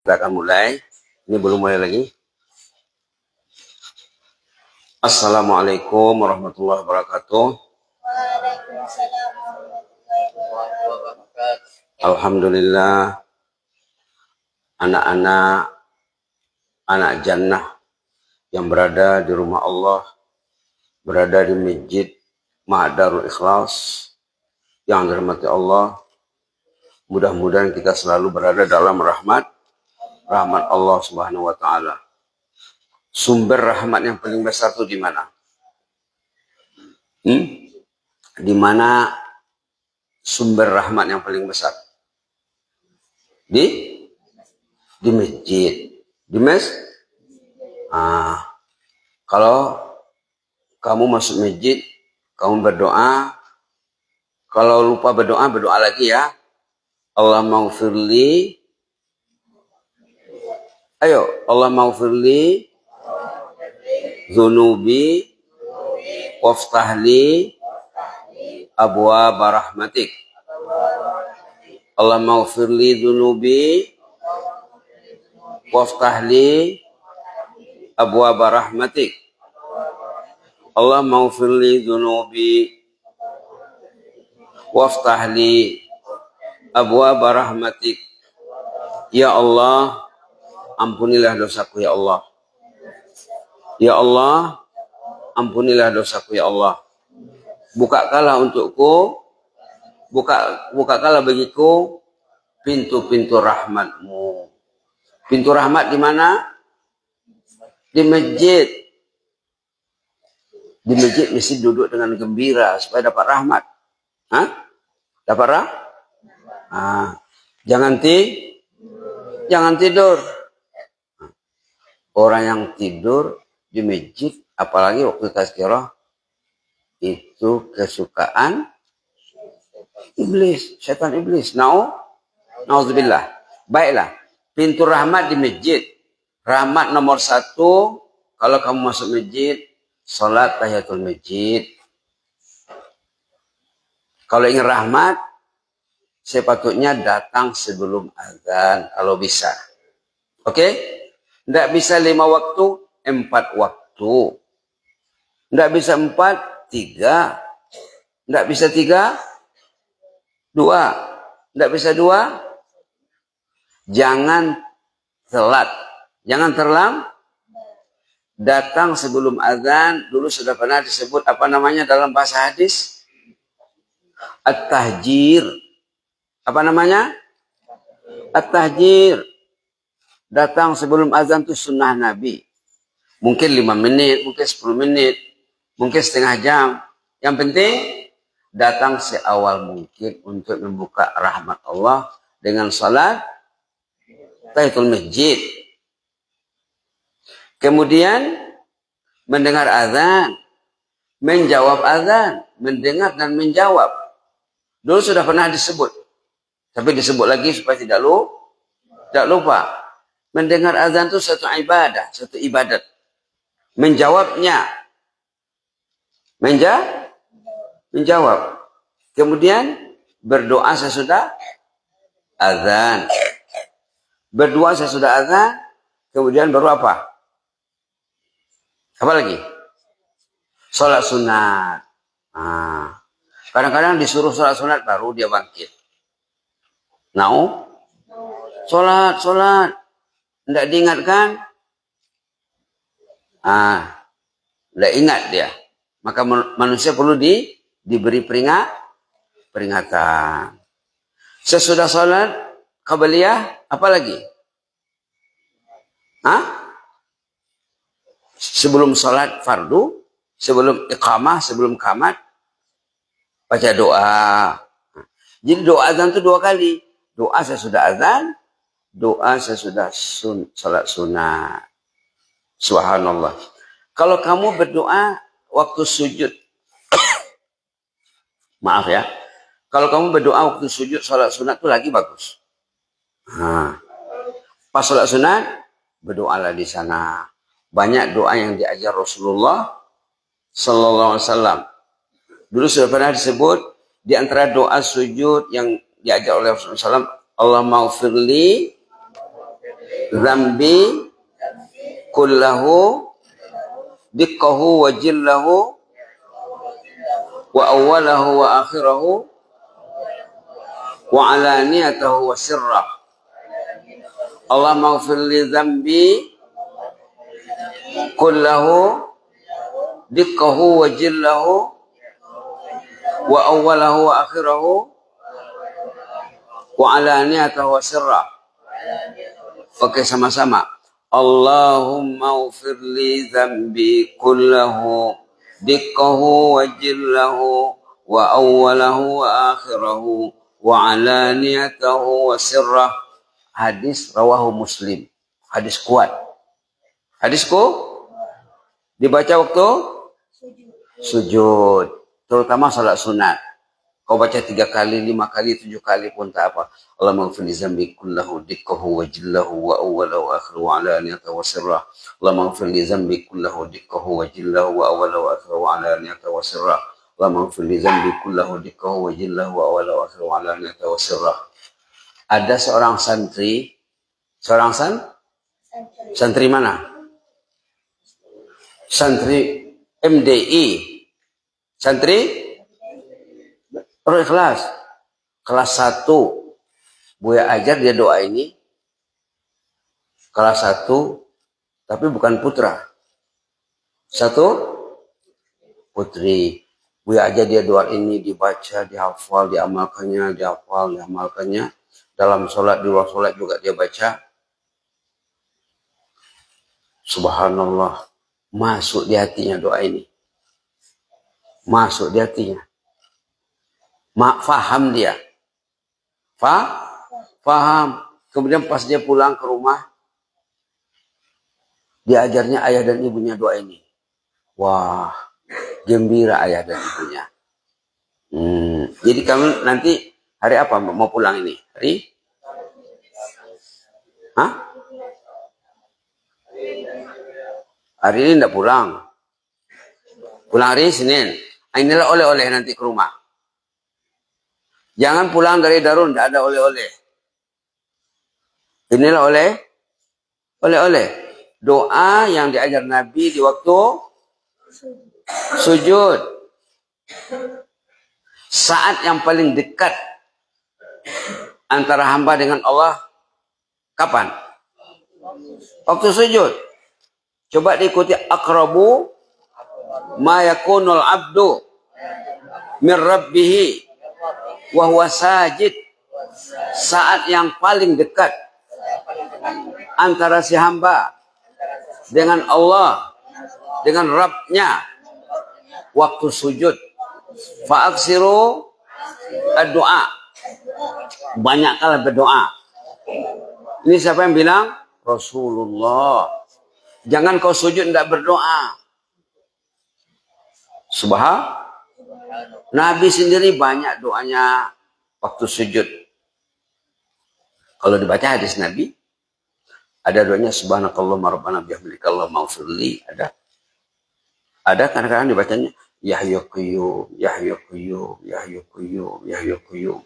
Kita akan mulai. Ini belum mulai lagi. Assalamualaikum warahmatullahi wabarakatuh. Waalaikumsalam warahmatullahi wabarakatuh. Alhamdulillah, anak jannah yang berada di rumah Allah, berada di masjid Ma'darul Ikhlas yang dirahmati Allah. Mudah-mudahan kita selalu berada dalam rahmat Allah Subhanahu wa taala. Sumber rahmat yang paling besar itu di mana? Di mana sumber rahmat yang paling besar? Di masjid. Di kalau kamu masuk masjid, kamu berdoa. Kalau lupa berdoa, berdoa lagi ya. Allahumma ghfirli. Ayo, Allahumma ghfirli dzunubi waftahli abwaaba rahmatik. Allahumma ghfirli dzunubi waftahli abwaaba rahmatik. Allahumma ghfirli dzunubi waftahli abwaaba rahmatik. Ya Allah, ampunilah dosaku ya Allah. Ya Allah, ampunilah dosaku ya Allah. Bukakanlah untukku, bukakanlah bagiku pintu-pintu rahmat-Mu. Pintu rahmat di mana? Di masjid. Di masjid mesti duduk dengan gembira supaya dapat rahmat. Dapat rahmat? Jangan tidur. Orang yang tidur di masjid, apalagi waktu tazkirah, itu kesukaan iblis, setan iblis. Nauzubillah. Baiklah, pintu rahmat di masjid. Rahmat nomor 1, kalau kamu masuk masjid, salat tahiyatul masjid. Kalau ingin rahmat, sepatutnya datang sebelum azan kalau bisa. Oke? Tidak bisa 5 waktu, 4 waktu. Tidak bisa 4, 3. Tidak bisa 3, 2. Tidak bisa 2. Jangan telat. Jangan terlambat. Datang sebelum azan. Dulu sudah pernah disebut apa namanya dalam bahasa hadis? At-tahjir. Apa namanya? At-tahjir. Datang sebelum azan itu sunnah Nabi. Mungkin 5 menit, mungkin 10 menit, mungkin setengah jam. Yang penting datang seawal mungkin untuk membuka rahmat Allah dengan salat tahiyatul masjid. Kemudian mendengar azan, menjawab azan, mendengar dan menjawab. Dulu sudah pernah disebut, tapi disebut lagi supaya tidak lupa. Mendengar azan itu satu ibadah, satu ibadat. Menjawabnya, menjawab. Kemudian berdoa sesudah azan. Berdoa sesudah azan, kemudian baru apa? Apa lagi? Salat sunat. Kadang-kadang disuruh salat sunat baru dia bangkit. Salat. Tidak diingatkan? Tidak ingat dia. Maka manusia perlu diberi peringatan. Sesudah salat qabliyah, apa lagi? Sebelum salat fardu, sebelum iqamah, sebelum qamat, baca doa. Jadi doa azan itu 2 kali. Doa sesudah azan, doa sesudah salat sunat. Subhanallah. Kalau kamu berdoa waktu sujud, maaf ya, kalau kamu berdoa waktu sujud salat sunat itu lagi bagus. Pas salat sunat, berdoalah di sana. Banyak doa yang diajar Rasulullah Sallallahu Alaihi Wasallam. Dulu sudah pernah disebut di antara doa sujud yang diajar oleh Rasulullah SAW, Allahumma ghfirli Zambi kullahu dikkahu wa jillahu wa awwalahu wa akhirahu wa alaniyatahu wa sirrah. Allah maghfir li zambi kullahu dikkahu wa jillahu wa awwalahu wa akhirahu wa alaniyatahu wa sirrah. Oke, sama-sama. Allahumma ighfir li dzambi kullahu dikkahu wa jillahu wa awwalahu wa akhirahu wa alaniyatahu wa sirrah. Hadis rawahu Muslim. Hadis kuat. Hadisku dibaca waktu sujud, terutama salat sunat. Kau baca 3 kali, 5 kali, 7 kali pun tak apa. Allahumma ighfir li dzambi kullahu dikkahu wa jillahu wa awwalahu wa akhirahu wa alaniyatahu wa sirrah. Allahumma ighfir li dzambi kullahu dikkahu wa jillahu wa awwalahu wa akhirahu wa alaniyatahu wa sirrah. Allahumma ighfir li dzambi kullahu dikkahu wa jillahu wa awwalahu wa akhirahu wa alaniyatahu wa sirrah. Ada seorang santri, santri mana? Santri MDI, santri Darul Ikhlas, kelas 1. Buya ajar dia doa ini, kelas 1, tapi bukan putra, 1 putri. Buya ajar dia doa ini, dibaca, dihafal, diamalkannya, diamalkannya. Dalam sholat, di luar sholat juga dia baca. Subhanallah, masuk di hatinya doa ini. Masuk di hatinya. Faham dia. Faham. Kemudian pas dia pulang ke rumah, diajarnya ayah dan ibunya doa ini. Wah, gembira ayah dan ibunya. Jadi kamu nanti hari apa mau pulang ini? Hari ini enggak pulang. Pulang hari Senin. Inilah oleh-oleh nanti ke rumah. Jangan pulang dari Darul, enggak ada oleh-oleh. Inilah oleh-oleh. Doa yang diajar Nabi di waktu sujud. Saat yang paling dekat antara hamba dengan Allah kapan? Waktu sujud. Coba diikuti, aqrabu ma yakunul abdu min rabbih wa huwa sajid. Saat yang paling dekat antara si hamba dengan Allah, dengan Rabbnya, waktu sujud. Fa'aksiru ad-doa. Banyaklah berdoa. Ini siapa yang bilang? Rasulullah. Jangan kau sujud tidak berdoa. Nabi sendiri banyak doanya waktu sujud. Kalau dibaca hadis Nabi, ada doanya subhanakallahumma rabbana bihamdika allahumma ighfirli. Ada kadang-kadang dibacanya ya hayyu qayyum, ya hayyu qayyum, ya hayyu qayyum, ya hayyu qayyum.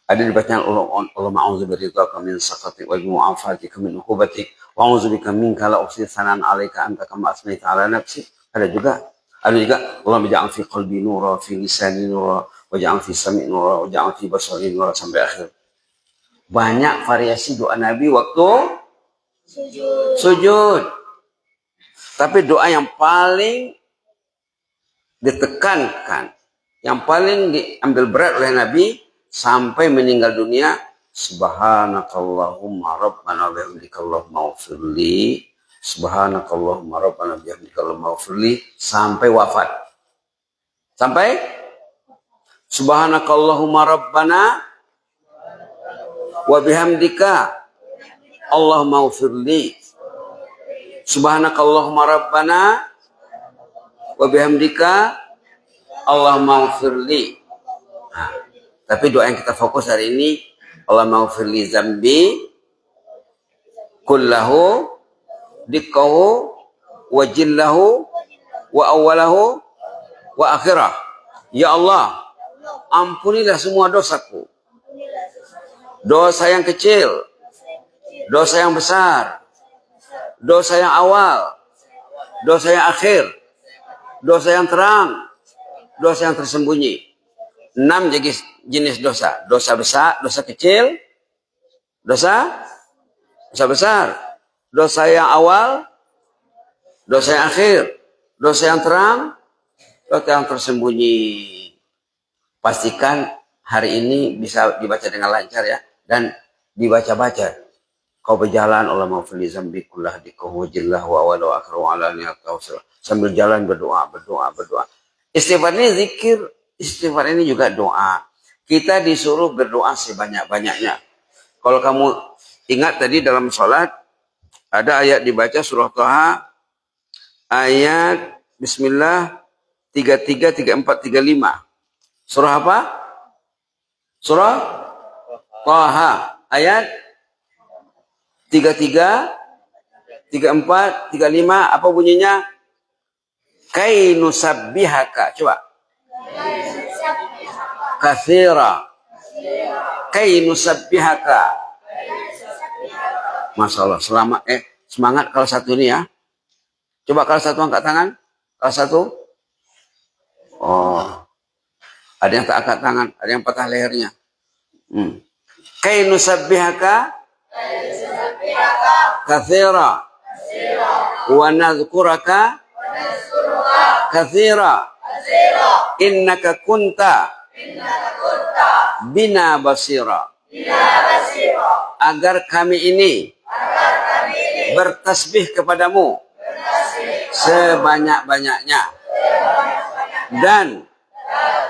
Ada dibacanya Allahumma a'udzu biridhaka min sakhatik wa bi'afatika min uqubatik wa a'udzu bika minka la uhsi tsanan 'alaika anta kama asnaita 'ala nafsi. Ada juga Allahumma ja'al fi qalbi nura, fi lisani nura, wa ja'al fi sam'i nura, wa ja'al fi basari nura, sampai akhir. Banyak variasi doa Nabi waktu sujud. Tapi doa yang paling ditekankan, yang paling diambil berat oleh Nabi sampai meninggal dunia, subhanakallahumma rabbana bihamdika allahumma ighfirli, subhanakallahumma rabbana bihamdika allahumma ighfirli, sampai wafat. Sampai subhanakallahumma rabbana wa bihamdika allahumma ighfirli, subhanakallahumma rabbana wa bihamdika allahumma ighfirli. Tapi doa yang kita fokus hari ini, Allahumma ighfir li dzambi kullahu dikkahu wa jillahu wa awwalahu wa akhirah. Ya Allah, ampunilah semua dosaku. Dosa yang kecil, dosa yang besar, dosa yang awal, dosa yang akhir, dosa yang terang, dosa yang tersembunyi. 6 jenis dosa. Dosa besar, dosa kecil, dosa besar, dosa yang awal, dosa yang akhir, dosa yang terang, dosa yang tersembunyi. Pastikan hari ini bisa dibaca dengan lancar ya, dan dibaca-baca. Kau berjalan, Allah maghfirli zambi kullah dikahu wajillah wa awal wa akhir wa alaniyah sambil jalan berdoa. Istighfar ini zikir, istighfar ini juga doa. Kita disuruh berdoa sebanyak-banyaknya. Kalau kamu ingat tadi dalam sholat, ada ayat dibaca surah Thaha, ayat Bismillah 33, 34, 35. Surah apa? Surah Thaha, ayat 33, 34, 35. Apa bunyinya? Kai nusabbihaka. Coba. Katsira. Kai nusabbihaka. Masya Allah. Semangat kalau satu ini ya. Coba kalau satu angkat tangan. Kalau satu. Oh. Ada yang tak angkat tangan. Ada yang patah lehernya. Kai nusabbihaka. Katsira wa nadhkuraka katsira innaka kunta bina basira. Agar kami ini bertasbih kepadamu sebanyak-banyaknya, dan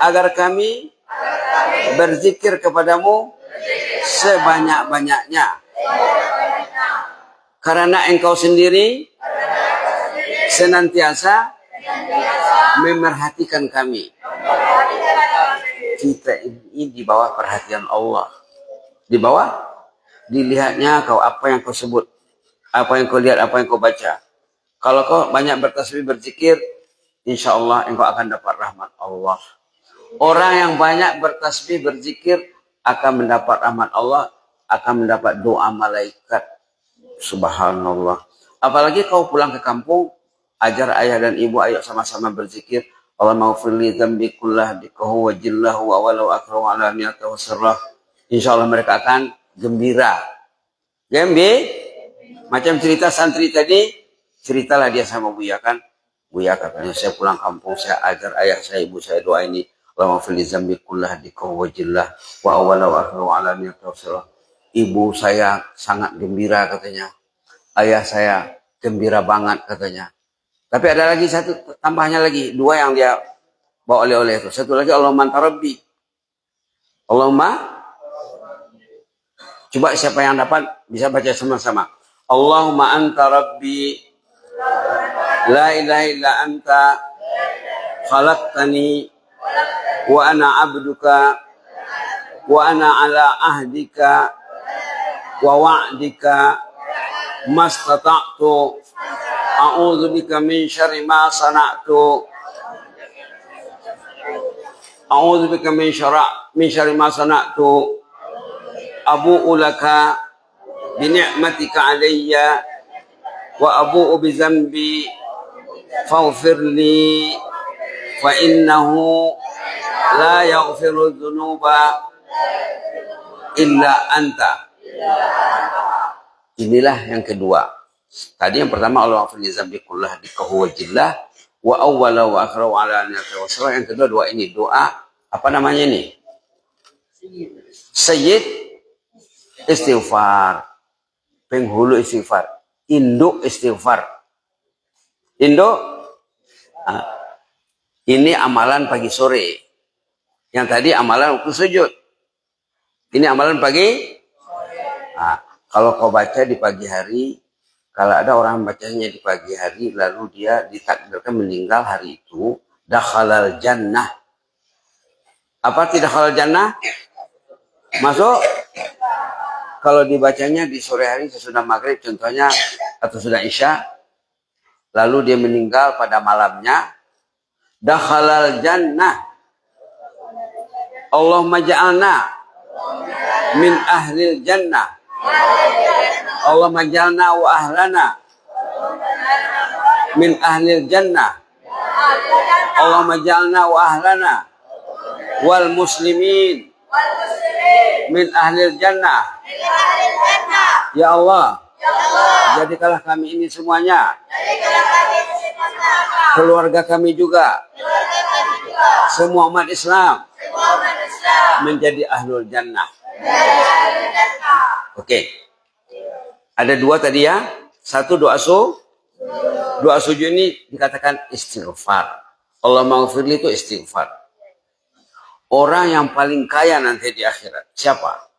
agar kami berzikir kepadamu sebanyak-banyaknya. Karena engkau sendiri senantiasa memerhatikan kami. Kita ini di bawah perhatian Allah. Di bawah dilihatnya kau, apa yang kau sebut, apa yang kau lihat, apa yang kau baca. Kalau kau banyak bertasbih, berzikir, insya Allah engkau akan dapat rahmat Allah. Orang yang banyak bertasbih, berzikir akan mendapat rahmat Allah, akan mendapat doa malaikat. Subhanallah. Apalagi kau pulang ke kampung, ajar ayah dan ibu, ayo sama-sama berzikir. Allah maghfirli dzambi kullah dikahu wajillah wa walau akram ala niyata wa sirrah. Insyaallah mereka akan gembira. Macam cerita santri tadi, ceritalah dia sama Buya kan. Buya katanya, saya pulang kampung, saya ajar ayah saya, ibu saya doa ini. Allah maghfirli dzambi kullah dikahu wajillah wa walau akram ala niyata wa sirrah. Ibu saya sangat gembira katanya. Ayah saya gembira banget katanya. Tapi ada lagi satu, tambahnya lagi. 2 yang dia bawa oleh-oleh itu. Satu lagi, Allahumma anta rabbi. Allahumma. Coba siapa yang dapat bisa baca sama-sama. Allahumma anta rabbi. La ilaha illa anta. Khalaqtani. Wa ana abduka. Wa ana ala ahdika. Wa wa'dika mastata'tu a'udzu bika min syarri ma sana'tu a'udzu bika min syarri ma sana'tu abu'u laka bi ni'matika 'alayya wa abu'u bi dzambi faghfir li fa innahu la yaghfiru dzunuba illa anta. Inilah yang kedua. Tadi yang pertama, Allah maghfirli dzambi kullah dikahu wajillah wa awwala wa akhira wa ala niyati wa sirra. Yang kedua, doa ini, doa apa namanya ini? Sayyid istighfar. Penghulu istighfar. Induk istighfar. Induk. Ini amalan pagi sore. Yang tadi amalan waktu sujud. Ini amalan pagi. Kalau kau baca di pagi hari, kalau ada orang bacanya di pagi hari, lalu dia ditakdirkan meninggal hari itu, dakhalal jannah. Apa tidak dakhalal jannah? Masuk. Kalau dibacanya di sore hari sesudah maghrib contohnya, atau sudah isya, lalu dia meninggal pada malamnya, dakhalal jannah. Allahumma ja'alna min ahlil jannah. Allahumma ij'alna wa ahlana min ahlil jannah. Allahumma ij'alna wa ahlana wal muslimin min ahlil jannah. Ya Allah, jadikanlah kami ini semuanya, keluarga kami juga, semua umat Islam menjadi ahlul jannah. Oke. Ada dua tadi ya. Satu doa sujud ini dikatakan istighfar. Allah maghfirli itu istighfar. Orang yang paling kaya nanti di akhirat siapa?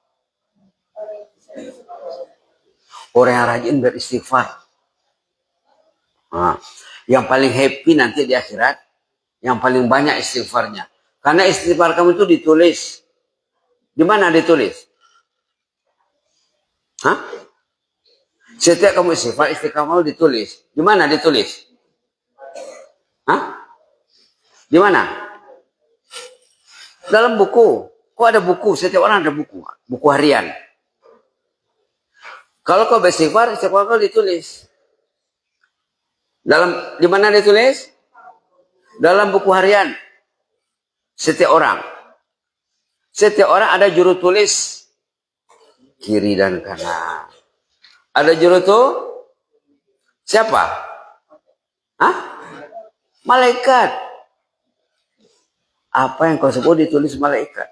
Orang yang rajin beristighfar. Nah, yang paling happy nanti di akhirat, yang paling banyak istighfarnya. Karena istighfar kamu itu ditulis. Di mana ditulis? Hah? Setiap kamu istighfar kamu ditulis. Di mana ditulis? Hah? Di mana? Dalam buku. Kok ada buku? Setiap orang ada buku. Buku harian. Kalau kau beristighfar, istighfar kau ditulis. Di mana ditulis? Dalam buku harian. Setiap orang. Setiap orang ada juru tulis kiri dan kanan. Ada juru tuh siapa? Hah? Malaikat. Apa yang kau sebut ditulis malaikat.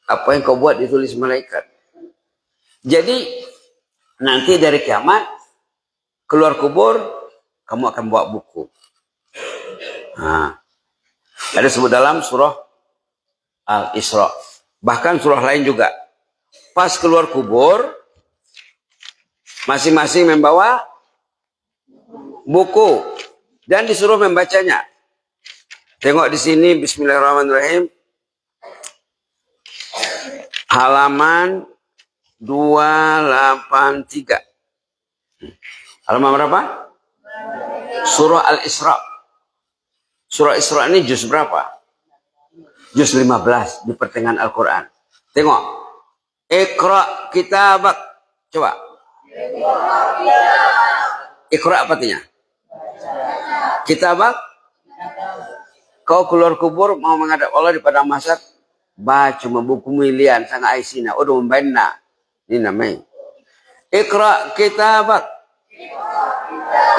Apa yang kau buat ditulis malaikat. Jadi nanti dari kiamat keluar kubur kamu akan bawa buku. Nah, ada sebut dalam surah Al-Isra. Bahkan surah lain juga. Pas keluar kubur masing-masing membawa buku dan disuruh membacanya. Tengok di sini bismillahirrahmanirrahim. Halaman 283. Halaman berapa? Surah Al-Isra. Surah Isra ini juz berapa? Juz 15 di pertengahan Al-Quran. Tengok. Iqra kitabak. Coba. Iqra apa artinya? Kitabak. Kau keluar kubur mau menghadap Allah di padang mahsyar. Baca buku milian sangat aisina. Udah membaca. Ini namanya. Iqra kitabak.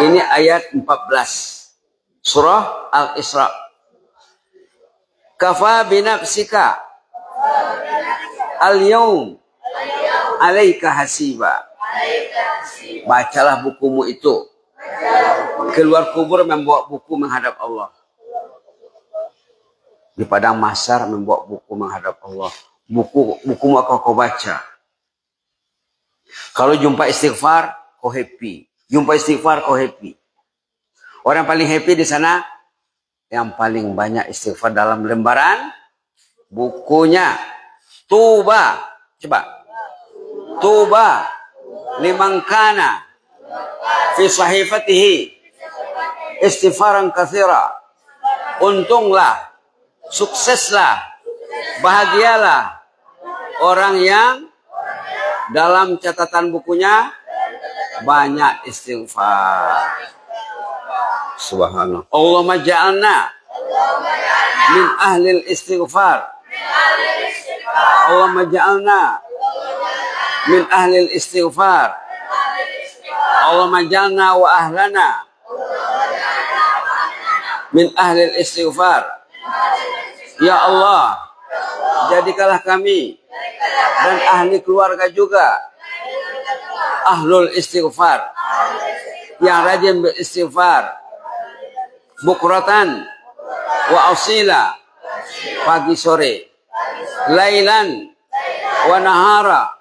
Ini ayat 14. Surah Al-Isra. Kafa binafsika al-yawm alaika hasiba. Bacalah bukumu itu. Keluar kubur membawa buku menghadap Allah. Di padang mahsyar membawa buku menghadap Allah. Bukumu akan kau baca. Kalau jumpa istighfar, kau happy. Jumpa istighfar, kau happy. Orang paling happy di sana yang paling banyak istighfar dalam lembaran bukunya. Tuba. Coba. Tuba liman kana fi sahifatihi istighfaran katsira. Untunglah, sukseslah, bahagialah orang yang dalam catatan bukunya banyak istighfar. Subhanallah. Allahumma ja'alna min ahlil istighfar. Allahumma ja'alna min ahlil istighfar. Allahumma ja'alna wa ahlana min ahlil istighfar. Ya Allah, jadikanlah kami dan ahli keluarga juga ahlul istighfar, yang rajin beristighfar, bukratan wa asila, pagi sore, lailan wa nahara,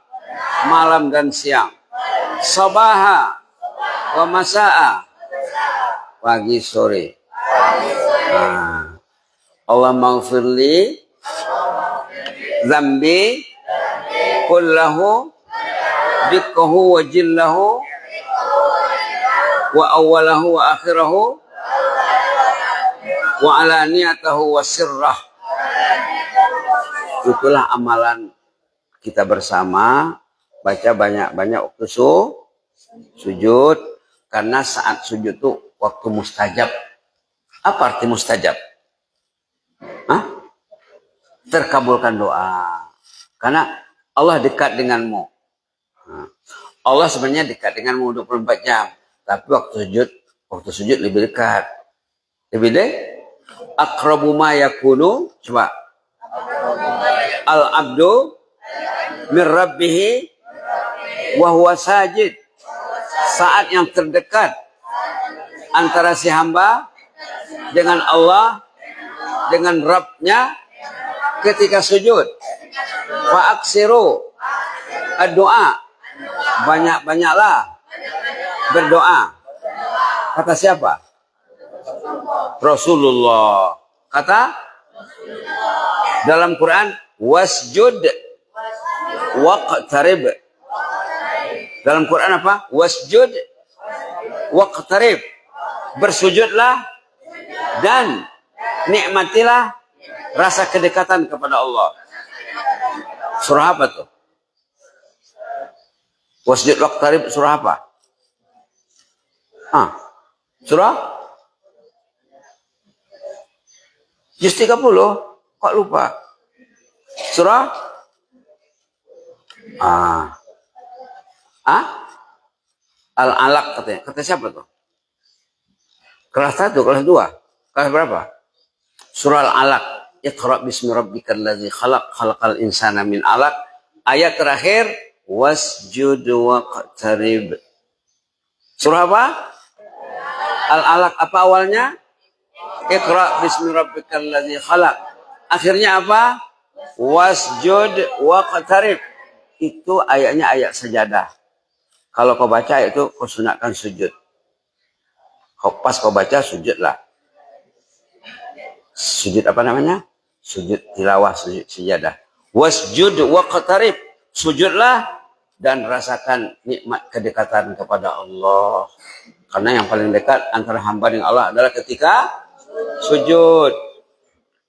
malam dan siang, sabaha wa masa'a, pagi sore. Nah, Allah maghfirli zambi kullahu dikkahu wa jillahu wa awalahu wa akhirahu wa alaniyatahu wa sirrah. Itulah amalan kita bersama baca banyak-banyak waktu sujud. Karena saat sujud tuh waktu mustajab. Apa arti mustajab? Hah? Terkabulkan doa. Karena Allah dekat denganmu. Allah sebenarnya dekat denganmu 24 jam. Tapi waktu sujud lebih dekat. Lebih dekat. Aqrabu ma yakunu. Coba. Al-abdu min rabbihi wa huwa sajid. Saat yang terdekat antara si hamba dengan Allah, dengan Rabbnya ketika sujud. Wa aksiru doa, banyak-banyaklah berdoa. Kata siapa? Rasulullah. Kata dalam Quran, wasjud waqtarib. Dalam Quran apa? Wasjud waqtarib. Bersujudlah dan nikmatilah rasa kedekatan kepada Allah. Surah apa tuh? Wasjud waqtarib surah apa? Surah Juz 30. Kok lupa? Surah Al-Alaq katanya. Kata siapa tuh? Kelas 1, kelas 2. Kelas berapa? Surah Al-Alaq. Iqra bismi rabbikal ladzi khalaq, khalaqal insana min 'alaq. Ayat terakhir wasjud waqtarib. Surah apa? Al-Alaq. Apa awalnya? Iqra bismi rabbikal ladzi khalaq. Akhirnya apa? Wasjud waqtarib. Itu ayatnya ayat sajadah. Kalau kau baca itu kau sunatkan sujud. Pas kau baca sujudlah. Sujud apa namanya? Sujud tilawah, sujud sajadah. Wasjud waqtarib. Sujudlah dan rasakan nikmat kedekatan kepada Allah. Karena yang paling dekat antara hamba dengan Allah adalah ketika sujud.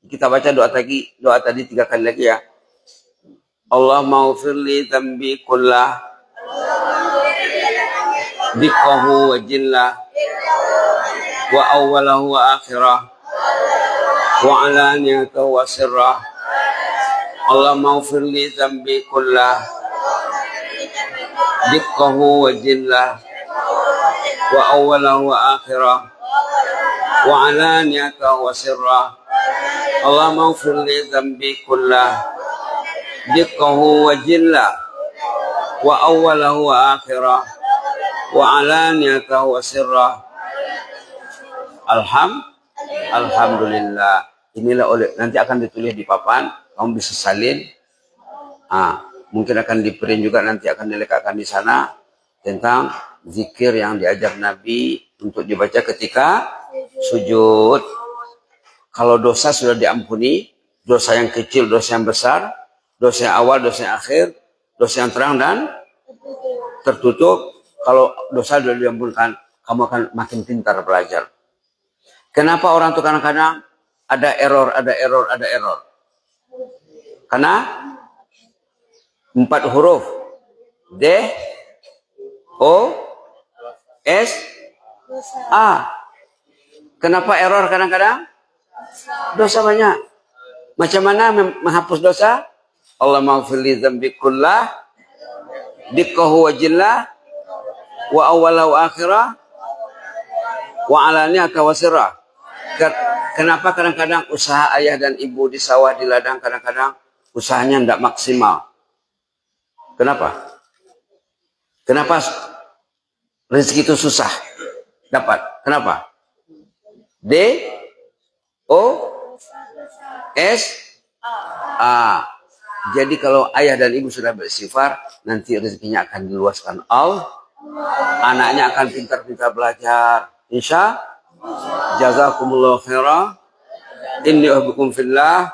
Kita baca doa tadi 3 kali lagi ya. Allah maghfirli dzambi kullah dikkahu wa jillah wa awwalahu wa akhirah wa alaniyatahu wa sirrah. Allah maghfirli dzambi kullah dikkahu wa jillah wa awwalahu wa akhirah wa alaniyatahu wa sirrah. Allah maghfirli dzambi kullah dikkahu wa jillah wa awwalahu wa akhirah wa alaniyatahu wa sirrah. Alhamdulillah. Inilah nanti akan ditulis di papan, kamu bisa salin. Mungkin akan di-print juga, nanti akan dilekatkan di sana tentang zikir yang diajar Nabi untuk dibaca ketika sujud. Kalau dosa sudah diampuni, dosa yang kecil, dosa yang besar, dosa yang awal, dosa yang akhir, dosa yang terang dan tertutup. Kalau dosa sudah diampunkan, kamu akan makin pintar belajar. Kenapa orang tuh kadang-kadang ada error? Karena 4 huruf. D, O, S, A. Kenapa error kadang-kadang? Dosa banyak. Macam mana menghapus dosa? Allah maghfirli dzambi kullah dikkahu wa jillah wa awwala wa akhirah wa alaniyata wa sirrah. Kenapa kadang-kadang usaha ayah dan ibu di sawah, di ladang, kadang-kadang usahanya tidak maksimal? Kenapa? Kenapa rezeki itu susah dapat? Kenapa? D, O, S, A. Jadi kalau ayah dan ibu sudah beristighfar, nanti rezekinya akan diluaskan Allah. Anaknya akan pintar-pintar belajar. Insya jazakumullah khairah. Inni uhibbukum fillah.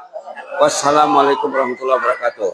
Wassalamualaikum warahmatullahi wabarakatuh.